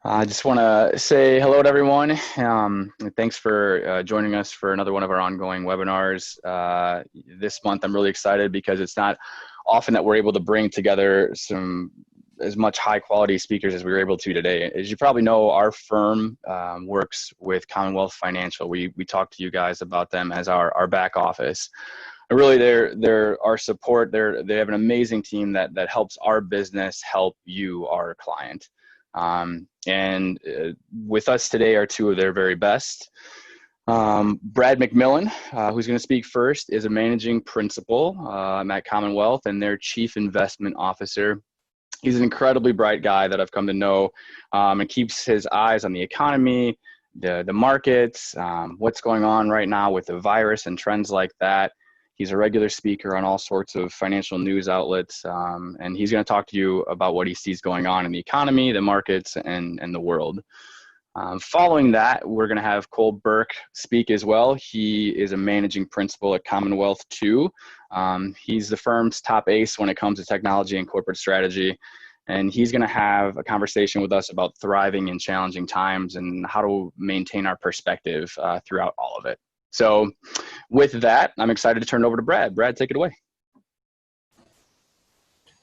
I just want to say hello to everyone. And thanks for joining us for another one of our ongoing webinars. This month, I'm really excited because it's not often that we're able to bring together as much high quality speakers as we were able to today. As you probably know, our firm works with Commonwealth Financial. We talk to you guys about them as our back office. And really, they're our support. They have an amazing team that helps our business help you, our client. And with us today are two of their very best. Brad McMillan, who's going to speak first, is a managing principal at Commonwealth and their chief investment officer. He's an incredibly bright guy that I've come to know, and keeps his eyes on the economy, the markets, what's going on right now with the virus and trends like that. He's a regular speaker on all sorts of financial news outlets, and he's going to talk to you about what he sees going on in the economy, the markets, and the world. Following that, we're going to have Koi Birke speak as well. He is a managing principal at Commonwealth too. He's the firm's top ace when it comes to technology and corporate strategy, and he's going to have a conversation with us about thriving in challenging times and how to maintain our perspective throughout all of it. So with that, I'm excited to turn it over to Brad. Brad, take it away.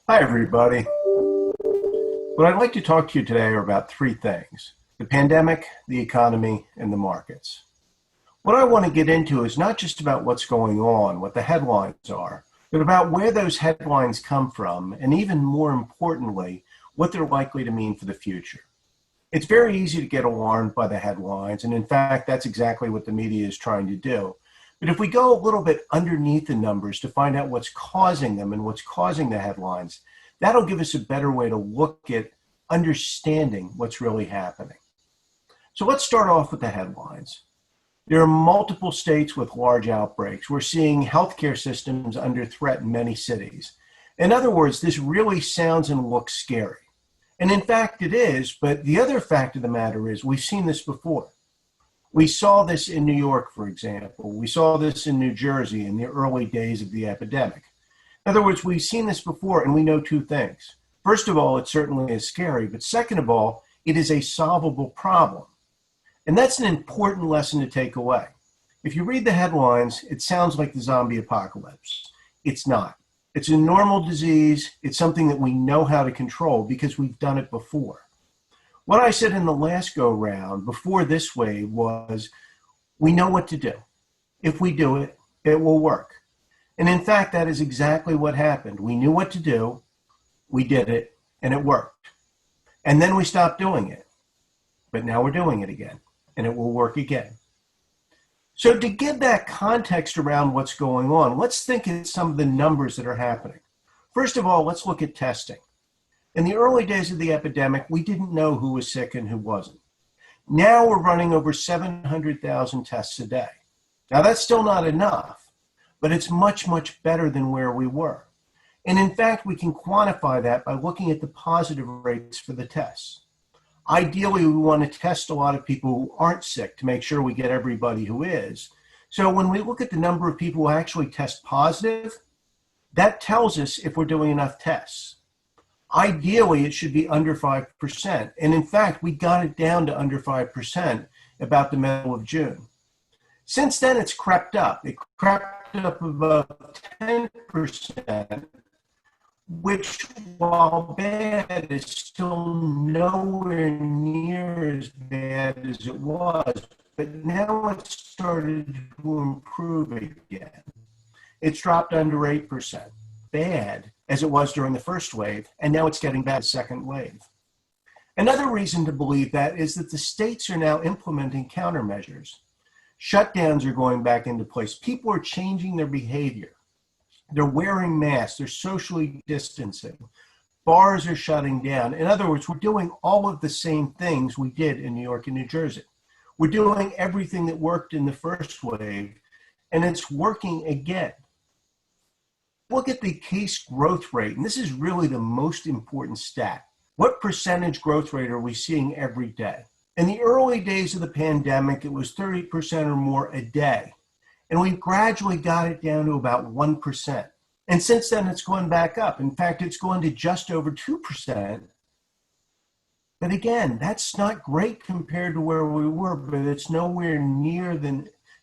Hi, everybody. What I'd like to talk to you today are about three things: the pandemic, the economy, and the markets. What I want to get into is not just about what's going on, what the headlines are, but about where those headlines come from, and even more importantly, what they're likely to mean for the future. It's very easy to get alarmed by the headlines, and in fact, that's exactly what the media is trying to do. But if we go a little bit underneath the numbers to find out what's causing them and what's causing the headlines, that'll give us a better way to look at understanding what's really happening. So let's start off with the headlines. There are multiple states with large outbreaks. We're seeing healthcare systems under threat in many cities. In other words, this really sounds and looks scary. And in fact, it is, but the other fact of the matter is we've seen this before. We saw this in New York, for example. We saw this in New Jersey in the early days of the epidemic. In other words, we've seen this before, and we know two things. First of all, it certainly is scary, but second of all, it is a solvable problem. And that's an important lesson to take away. If you read the headlines, it sounds like the zombie apocalypse. It's not. It's a normal disease. It's something that we know how to control because we've done it before. What I said in the last go round before this wave was, we know what to do. If we do it, it will work. And in fact, that is exactly what happened. We knew what to do, we did it, and it worked. And then we stopped doing it. But now we're doing it again, and it will work again. So to give that context around what's going on, let's think of some of the numbers that are happening. First of all, let's look at testing. In the early days of the epidemic, we didn't know who was sick and who wasn't. Now we're running over 700,000 tests a day. Now that's still not enough, but it's much, much better than where we were. And in fact, we can quantify that by looking at the positive rates for the tests. Ideally, we want to test a lot of people who aren't sick to make sure we get everybody who is. So when we look at the number of people who actually test positive, that tells us if we're doing enough tests. Ideally, it should be under 5%. And in fact, we got it down to under 5% about the middle of June. Since then, it's crept up. It crept up above 10%, which, while bad, is still nowhere near as bad as it was. But now it's started to improve again. It's dropped under 8%. Bad as it was during the first wave, and now it's getting bad second wave. Another reason to believe that is that the states are now implementing countermeasures. Shutdowns are going back into place. People are changing their behavior. They're wearing masks. They're socially distancing. Bars are shutting down. In other words, we're doing all of the same things we did in New York and New Jersey. We're doing everything that worked in the first wave, and it's working again. Look at the case growth rate, and this is really the most important stat. What percentage growth rate are we seeing every day? In the early days of the pandemic, it was 30% or more a day. And we've gradually got it down to about 1%. And since then, it's gone back up. In fact, it's gone to just over 2%. But again, that's not great compared to where we were, but it's nowhere near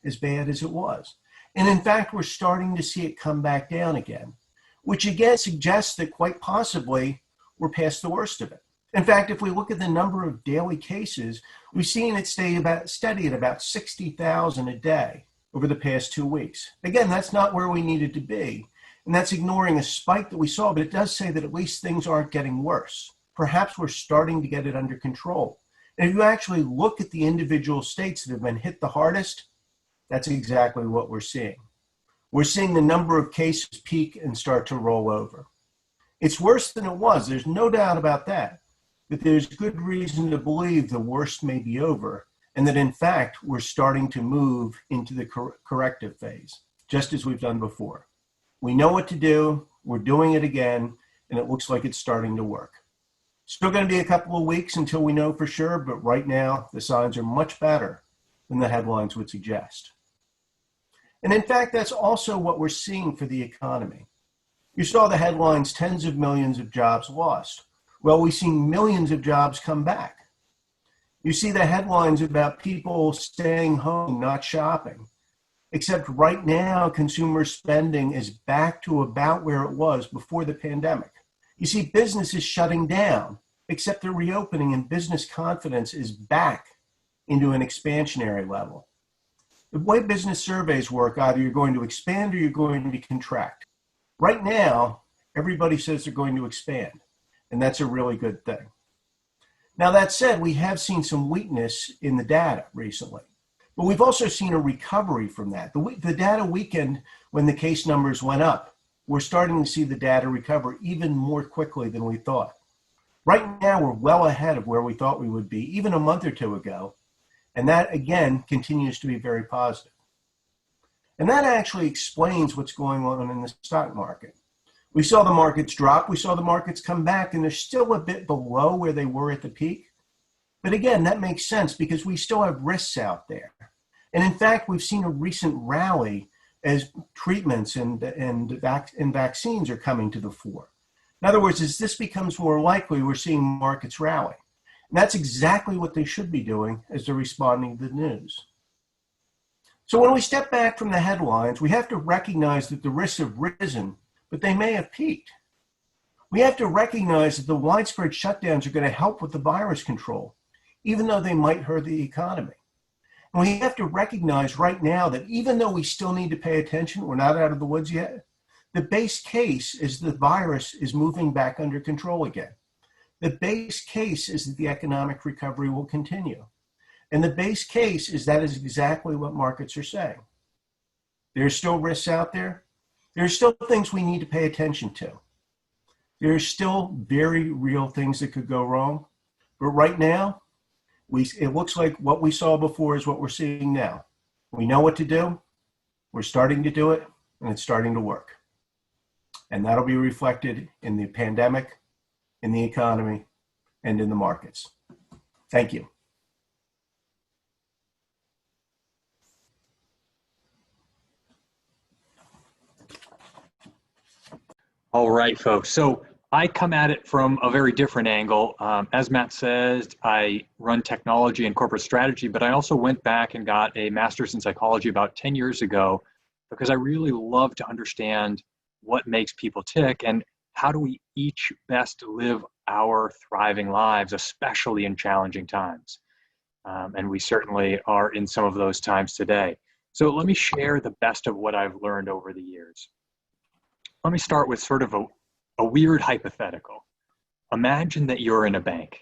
as bad as it was. And in fact, we're starting to see it come back down again, which again suggests that quite possibly we're past the worst of it. In fact, if we look at the number of daily cases, we've seen it steady at about 60,000 a day over the past 2 weeks. Again, that's not where we needed to be, and that's ignoring a spike that we saw, but it does say that at least things aren't getting worse. Perhaps we're starting to get it under control. And if you actually look at the individual states that have been hit the hardest, that's exactly what we're seeing. We're seeing the number of cases peak and start to roll over. It's worse than it was, there's no doubt about that. But there's good reason to believe the worst may be over, and that in fact, we're starting to move into the corrective phase, just as we've done before. We know what to do, we're doing it again, and it looks like it's starting to work. Still going to be a couple of weeks until we know for sure, but right now, the signs are much better than the headlines would suggest. And in fact, that's also what we're seeing for the economy. You saw the headlines, tens of millions of jobs lost. Well, we've seen millions of jobs come back. You see the headlines about people staying home, not shopping. Except right now, consumer spending is back to about where it was before the pandemic. You see businesses shutting down, except they're reopening and business confidence is back into an expansionary level. The way business surveys work, either you're going to expand or you're going to contract. Right now, everybody says they're going to expand, and that's a really good thing. Now, that said, we have seen some weakness in the data recently, but we've also seen a recovery from that. The data weakened when the case numbers went up. We're starting to see the data recover even more quickly than we thought. Right now, we're well ahead of where we thought we would be, even a month or two ago, and that, again, continues to be very positive. And that actually explains what's going on in the stock market. We saw the markets drop, we saw the markets come back, and they're still a bit below where they were at the peak. But again, that makes sense because we still have risks out there. And in fact, we've seen a recent rally as treatments and vaccines are coming to the fore. In other words, as this becomes more likely, we're seeing markets rally. And that's exactly what they should be doing as they're responding to the news. So when we step back from the headlines, we have to recognize that the risks have risen, but they may have peaked. We have to recognize that the widespread shutdowns are going to help with the virus control, even though they might hurt the economy. And we have to recognize right now that even though we still need to pay attention, we're not out of the woods yet, the base case is the virus is moving back under control again. The base case is that the economic recovery will continue. And the base case is that is exactly what markets are saying. There are still risks out there. There are still things we need to pay attention to. There are still very real things that could go wrong. But right now, it looks like what we saw before is what we're seeing now. We know what to do. We're starting to do it, and it's starting to work. And that'll be reflected in the pandemic, in the economy, and in the markets. Thank you. All right, folks. So I come at it from a very different angle. As Matt says, I run technology and corporate strategy, but I also went back and got a master's in psychology about 10 years ago because I really love to understand what makes people tick and how do we each best live our thriving lives, especially in challenging times. And we certainly are in some of those times today. So let me share the best of what I've learned over the years. Let me start with sort of a weird hypothetical. Imagine that you're in a bank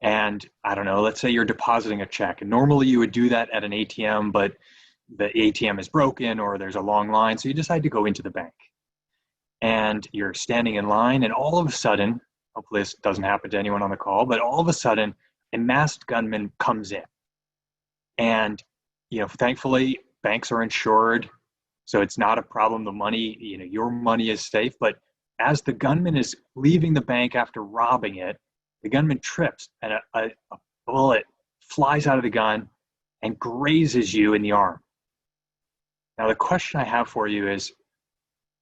and I don't know, let's say you're depositing a check. And normally you would do that at an ATM, but the ATM is broken or there's a long line. So you decide to go into the bank and you're standing in line and all of a sudden, hopefully this doesn't happen to anyone on the call, but all of a sudden a masked gunman comes in. And, thankfully banks are insured. So it's not a problem. The money, your money is safe. But as the gunman is leaving the bank after robbing it, the gunman trips and a bullet flies out of the gun and grazes you in the arm. Now, the question I have for you is,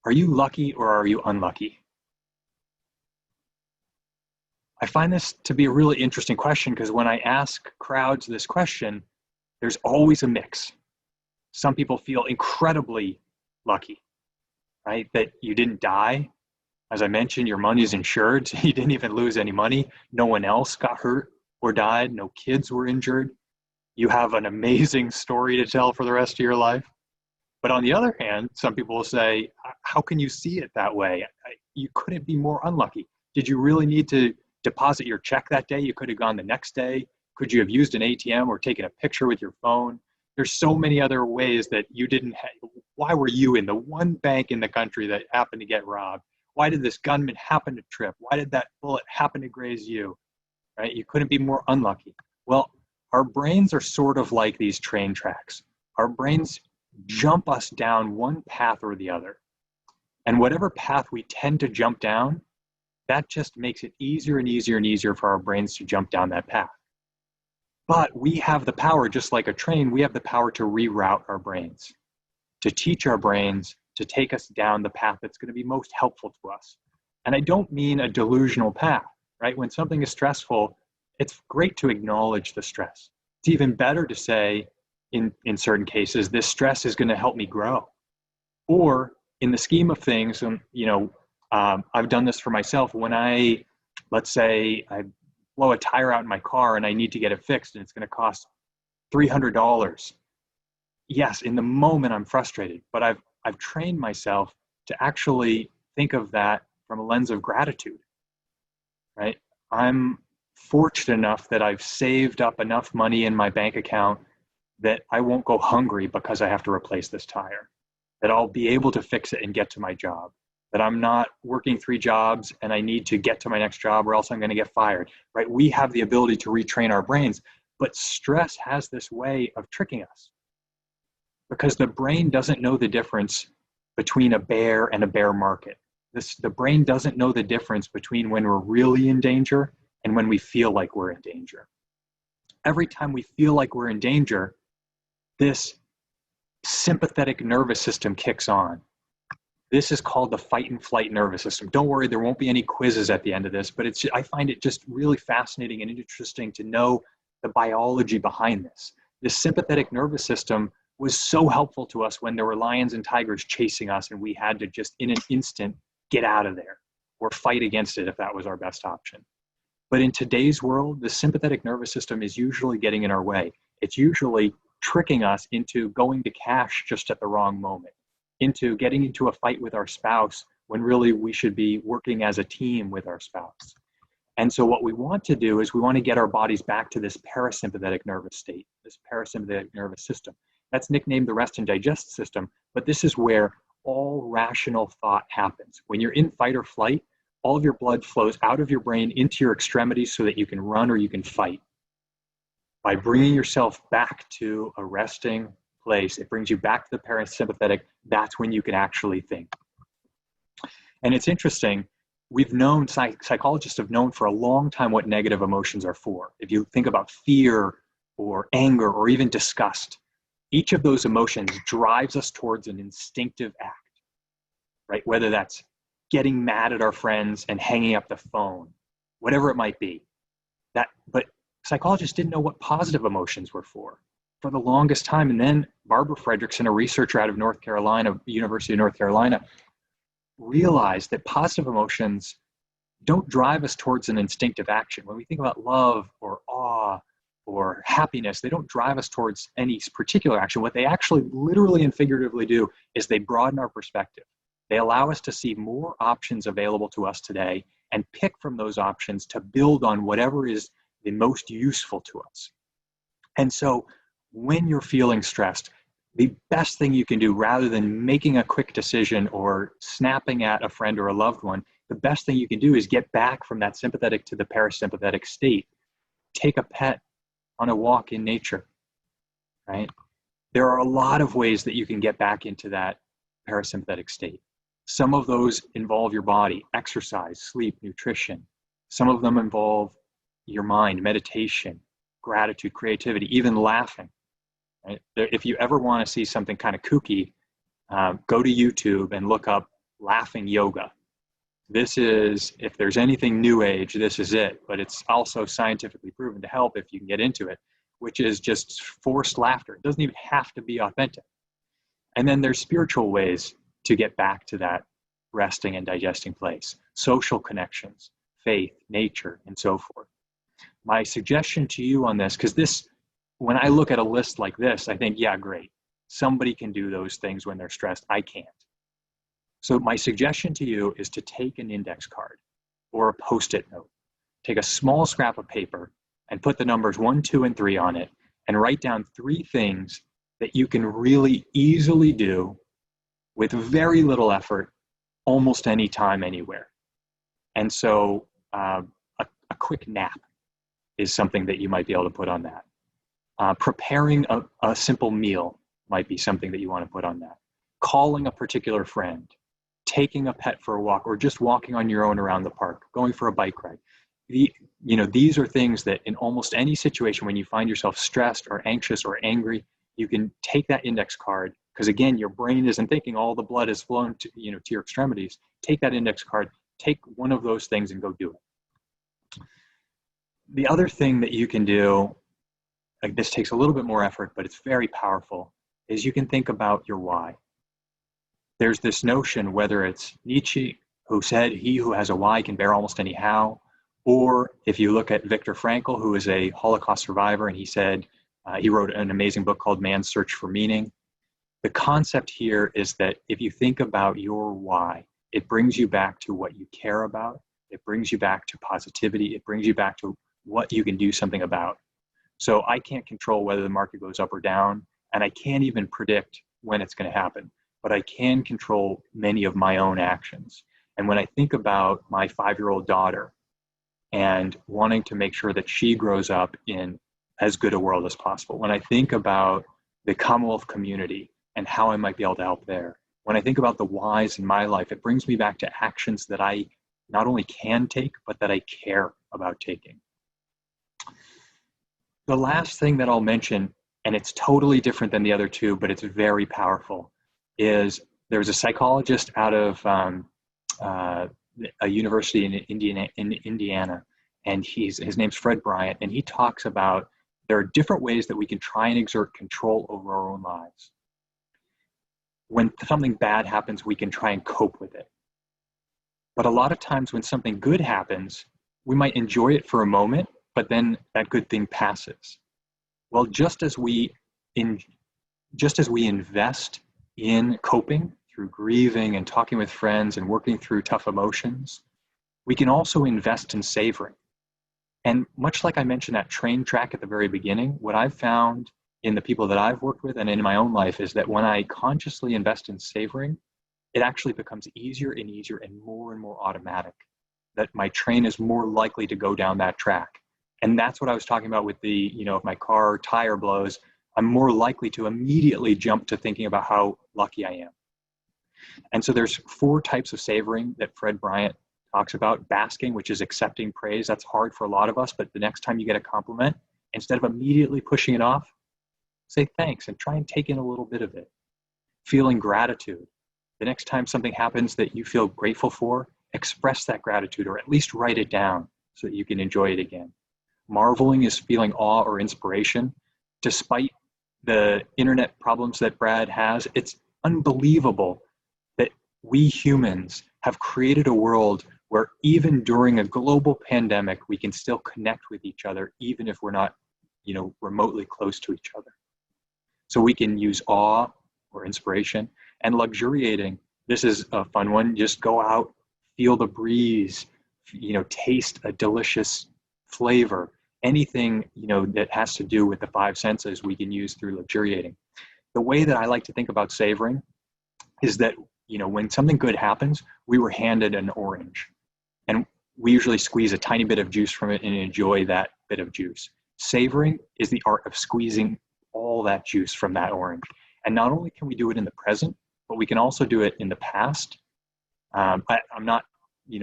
are you lucky or are you unlucky? I find this to be a really interesting question because when I ask crowds this question, there's always a mix. Some people feel incredibly lucky, right? That you didn't die. As I mentioned, your money is insured. So you didn't even lose any money. No one else got hurt or died. No kids were injured. You have an amazing story to tell for the rest of your life. But on the other hand, some people will say, how can you see it that way? You couldn't be more unlucky. Did you really need to deposit your check that day? You could have gone the next day. Could you have used an ATM or taken a picture with your phone? There's so many other ways that you didn't have. Why were you in the one bank in the country that happened to get robbed? Why did this gunman happen to trip? Why did that bullet happen to graze you? Right? You couldn't be more unlucky. Well, our brains are sort of like these train tracks. Our brains jump us down one path or the other. And whatever path we tend to jump down, that just makes it easier and easier and easier for our brains to jump down that path. But we have the power, just like a train, we have the power to reroute our brains, to teach our brains to take us down the path that's going to be most helpful to us. And I don't mean a delusional path, right? When something is stressful, it's great to acknowledge the stress. It's even better to say, in certain cases, this stress is going to help me grow. Or in the scheme of things, I've done this for myself. When let's say I blow a tire out in my car and I need to get it fixed and it's going to cost $300. Yes, in the moment I'm frustrated, but I've trained myself to actually think of that from a lens of gratitude, right? I'm fortunate enough that I've saved up enough money in my bank account that I won't go hungry because I have to replace this tire, that I'll be able to fix it and get to my job, that I'm not working 3 jobs and I need to get to my next job or else I'm going to get fired, right? We have the ability to retrain our brains, but stress has this way of tricking us because the brain doesn't know the difference between a bear and a bear market. The brain doesn't know the difference between when we're really in danger and when we feel like we're in danger. Every time we feel like we're in danger, this sympathetic nervous system kicks on. This is called the fight and flight nervous system. Don't worry, there won't be any quizzes at the end of this, but I find it just really fascinating and interesting to know the biology behind this. This sympathetic nervous system was so helpful to us when there were lions and tigers chasing us and we had to just in an instant get out of there or fight against it if that was our best option. But in today's world, the sympathetic nervous system is usually getting in our way. It's usually tricking us into going to cash just at the wrong moment, into getting into a fight with our spouse when really we should be working as a team with our spouse. And so what we want to do is we want to get our bodies back to this parasympathetic nervous state, this parasympathetic nervous system. That's nicknamed the rest and digest system, but this is where all rational thought happens. When you're in fight or flight, all of your blood flows out of your brain into your extremities so that you can run or you can fight. By bringing yourself back to a resting place, it brings you back to the parasympathetic. That's when you can actually think. And it's interesting, psychologists have known for a long time what negative emotions are for. If you think about fear or anger or even disgust, each of those emotions drives us towards an instinctive act, right? Whether that's getting mad at our friends and hanging up the phone, whatever it might be. But psychologists didn't know what positive emotions were for the longest time. And then Barbara Fredrickson, a researcher out of North Carolina, University of North Carolina, realized that positive emotions don't drive us towards an instinctive action. When we think about love or awe or happiness, they don't drive us towards any particular action. What they actually literally and figuratively do is they broaden our perspective. They allow us to see more options available to us today and pick from those options to build on whatever is the most useful to us. And so when you're feeling stressed, the best thing you can do, rather than making a quick decision or snapping at a friend or a loved one, the best thing you can do is get back from that sympathetic to the parasympathetic state. Take a pet on a walk in nature, right? There are a lot of ways that you can get back into that parasympathetic state. Some of those involve your body, exercise, sleep, nutrition. Some of them involve your mind, meditation, gratitude, creativity, even laughing. Right? If you ever want to see something kind of kooky, go to YouTube and look up laughing yoga. This is, if there's anything new age, this is it. But it's also scientifically proven to help if you can get into it, which is just forced laughter. It doesn't even have to be authentic. And then there's spiritual ways to get back to that resting and digesting place. Social connections, faith, nature, and so forth. My suggestion to you on this, because this, when I look at a list like this, I think, yeah, great. Somebody can do those things when they're stressed. I can't. So my suggestion to you is to take an index card or a Post-it note. Take a small scrap of paper and put the numbers 1, 2, and 3 on it and write down 3 things that you can really easily do with very little effort, almost any time, anywhere. And so a quick nap is something that you might be able to put on that. Preparing a simple meal might be something that you want to put on that. Calling a particular friend, taking a pet for a walk, or just walking on your own around the park, going for a bike ride. These are things that in almost any situation when you find yourself stressed or anxious or angry, you can take that index card, because again, your brain isn't thinking, all the blood has flown to your extremities. Take that index card, take one of those things and go do it. The other thing that you can do, like this takes a little bit more effort, but it's very powerful, is you can think about your why. There's this notion, whether it's Nietzsche, who said he who has a why can bear almost any how, or if you look at Viktor Frankl, who is a Holocaust survivor, and he said, he wrote an amazing book called Man's Search for Meaning. The concept here is that if you think about your why, it brings you back to what you care about. It brings you back to positivity. It brings you back to what you can do something about. So I can't control whether the market goes up or down, and I can't even predict when it's going to happen, but I can control many of my own actions. And when I think about my 5-year-old daughter and wanting to make sure that she grows up in as good a world as possible, when I think about the Commonwealth community and how I might be able to help there, when I think about the whys in my life, it brings me back to actions that I not only can take, but that I care about taking. The last thing that I'll mention, and it's totally different than the other two, but it's very powerful, is there's a psychologist out of a university in Indiana, and his name's Fred Bryant, and he talks about there are different ways that we can try and exert control over our own lives. When something bad happens, we can try and cope with it. But a lot of times when something good happens, we might enjoy it for a moment, but then that good thing passes. Well, just as we invest in coping through grieving and talking with friends and working through tough emotions, we can also invest in savoring. And much like I mentioned that train track at the very beginning, what I've found in the people that I've worked with and in my own life is that when I consciously invest in savoring, it actually becomes easier and easier and more automatic, that my train is more likely to go down that track. And that's what I was talking about with the, if my car tire blows, I'm more likely to immediately jump to thinking about how lucky I am. And so there's 4 types of savoring that Fred Bryant talks about. Basking, which is accepting praise. That's hard for a lot of us, but the next time you get a compliment, instead of immediately pushing it off, say thanks and try and take in a little bit of it. Feeling gratitude. The next time something happens that you feel grateful for, express that gratitude or at least write it down so that you can enjoy it again. Marveling is feeling awe or inspiration. Despite the internet problems that Brad has, it's unbelievable that we humans have created a world where even during a global pandemic, we can still connect with each other, even if we're not, remotely close to each other. So we can use awe or inspiration. And luxuriating, this is a fun one. Just go out, feel the breeze, taste a delicious flavor. Anything, that has to do with the 5 senses we can use through luxuriating. The way that I like to think about savoring is that, when something good happens, we were handed an orange. And we usually squeeze a tiny bit of juice from it and enjoy that bit of juice. Savoring is the art of squeezing all that juice from that orange. And not only can we do it in the present, but we can also do it in the past. I'm not,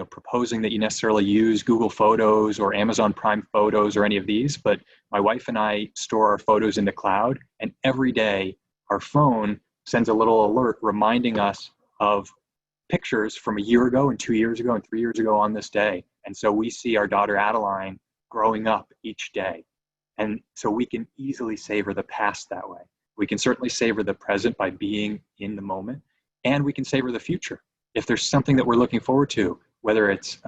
proposing that you necessarily use Google Photos or Amazon Prime Photos or any of these, but my wife and I store our photos in the cloud, and every day our phone sends a little alert reminding us of pictures from a year ago and 2 years ago and 3 years ago on this day. And so we see our daughter Adeline growing up each day. And so we can easily savor the past that way. We can certainly savor the present by being in the moment, and we can savor the future. If there's something that we're looking forward to, whether it's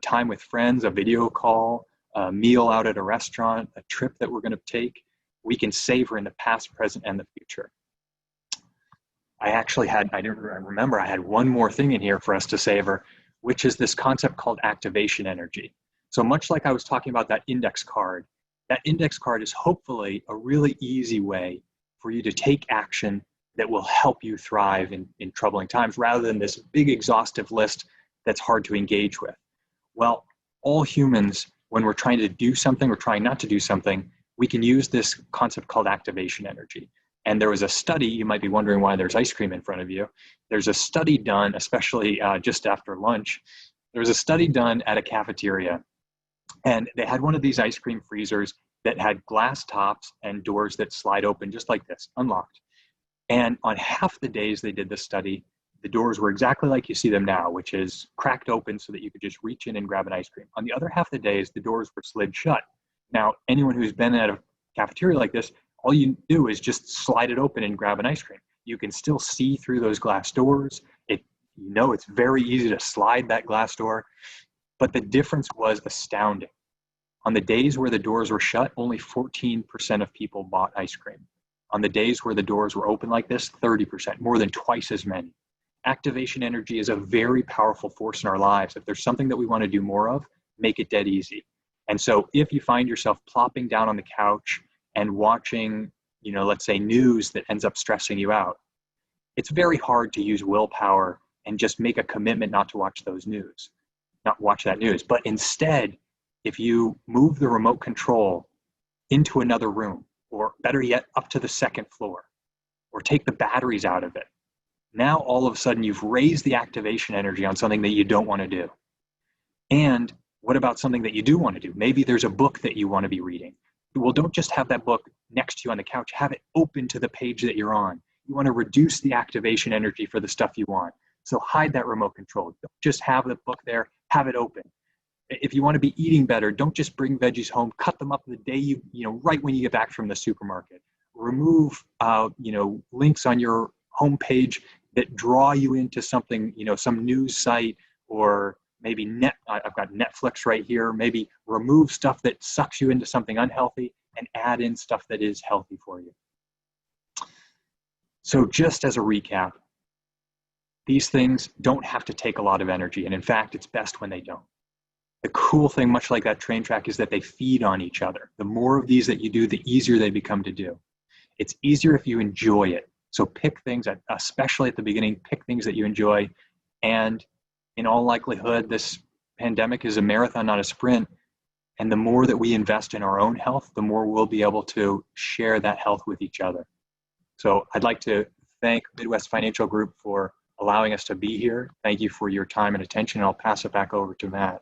time with friends, a video call, a meal out at a restaurant, a trip that we're going to take, we can savor in the past, present, and the future. I remember I had one more thing in here for us to savor, which is this concept called activation energy. So much like I was talking about that index card is hopefully a really easy way for you to take action that will help you thrive in troubling times, rather than this big exhaustive list that's hard to engage with. Well, all humans, when we're trying to do something or trying not to do something, we can use this concept called activation energy. And there was a study, you might be wondering why there's ice cream in front of you. There's a study done, especially just after lunch. There was a study done at a cafeteria, and they had one of these ice cream freezers that had glass tops and doors that slide open just like this, unlocked. And on half the days they did this study, the doors were exactly like you see them now, which is cracked open so that you could just reach in and grab an ice cream. On the other half of the days, the doors were slid shut. Now, anyone who's been at a cafeteria like this, all you do is just slide it open and grab an ice cream. You can still see through those glass doors. It's very easy to slide that glass door, but the difference was astounding. On the days where the doors were shut, only 14% of people bought ice cream. On the days where the doors were open like this, 30%, more than twice as many. Activation energy is a very powerful force in our lives. If there's something that we want to do more of, make it dead easy. And so if you find yourself plopping down on the couch and watching, let's say news that ends up stressing you out, it's very hard to use willpower and just make a commitment not to watch that news. But instead, if you move the remote control into another room, or better yet, up to the second floor, or take the batteries out of it, now all of a sudden you've raised the activation energy on something that you don't want to do. And what about something that you do want to do? Maybe there's a book that you want to be reading. Well, don't just have that book next to you on the couch. Have it open to the page that you're on. You want to reduce the activation energy for the stuff you want. So hide that remote control. Don't just have the book there. Have it open. If you want to be eating better, don't just bring veggies home. Cut them up the day right when you get back from the supermarket. Remove, links on your homepage that draw you into something, some news site, or maybe I've got Netflix right here. Maybe remove stuff that sucks you into something unhealthy and add in stuff that is healthy for you. So just as a recap, these things don't have to take a lot of energy. And in fact, it's best when they don't. The cool thing, much like that train track, is that they feed on each other. The more of these that you do, the easier they become to do. It's easier if you enjoy it. So pick things, especially at the beginning, pick things that you enjoy. And in all likelihood, this pandemic is a marathon, not a sprint. And the more that we invest in our own health, the more we'll be able to share that health with each other. So I'd like to thank Midwest Financial Group for allowing us to be here. Thank you for your time and attention. And I'll pass it back over to Matt.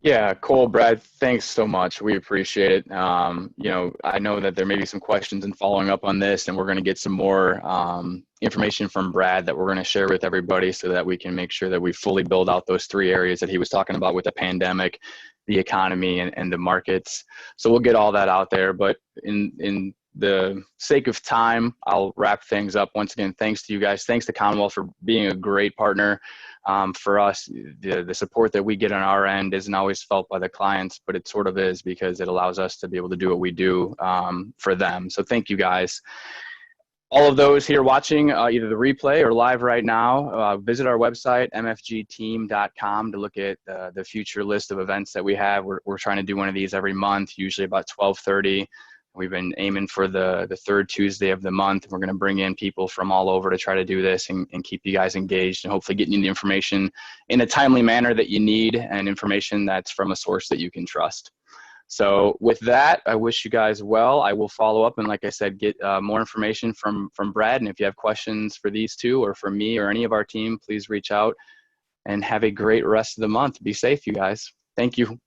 Yeah, Cole, Brad, thanks so much. We appreciate it. I know that there may be some questions and following up on this, and we're going to get some more information from Brad that we're going to share with everybody so that we can make sure that we fully build out those three areas that he was talking about with the pandemic, the economy, and the markets. So we'll get all that out there. But in the sake of time, I'll wrap things up. Once again, thanks to you guys. Thanks to Commonwealth for being a great partner. For us, the support that we get on our end isn't always felt by the clients, but it sort of is, because it allows us to be able to do what we do for them. So thank you guys. All of those here watching either the replay or live right now, visit our website, mfgteam.com, to look at the future list of events that we have. We're trying to do one of these every month, usually about 12:30. We've been aiming for the third Tuesday of the month. We're going to bring in people from all over to try to do this and keep you guys engaged, and hopefully getting you the information in a timely manner that you need, and information that's from a source that you can trust. So with that, I wish you guys well. I will follow up and, like I said, get more information from Brad. And if you have questions for these two or for me or any of our team, please reach out, and have a great rest of the month. Be safe, you guys. Thank you.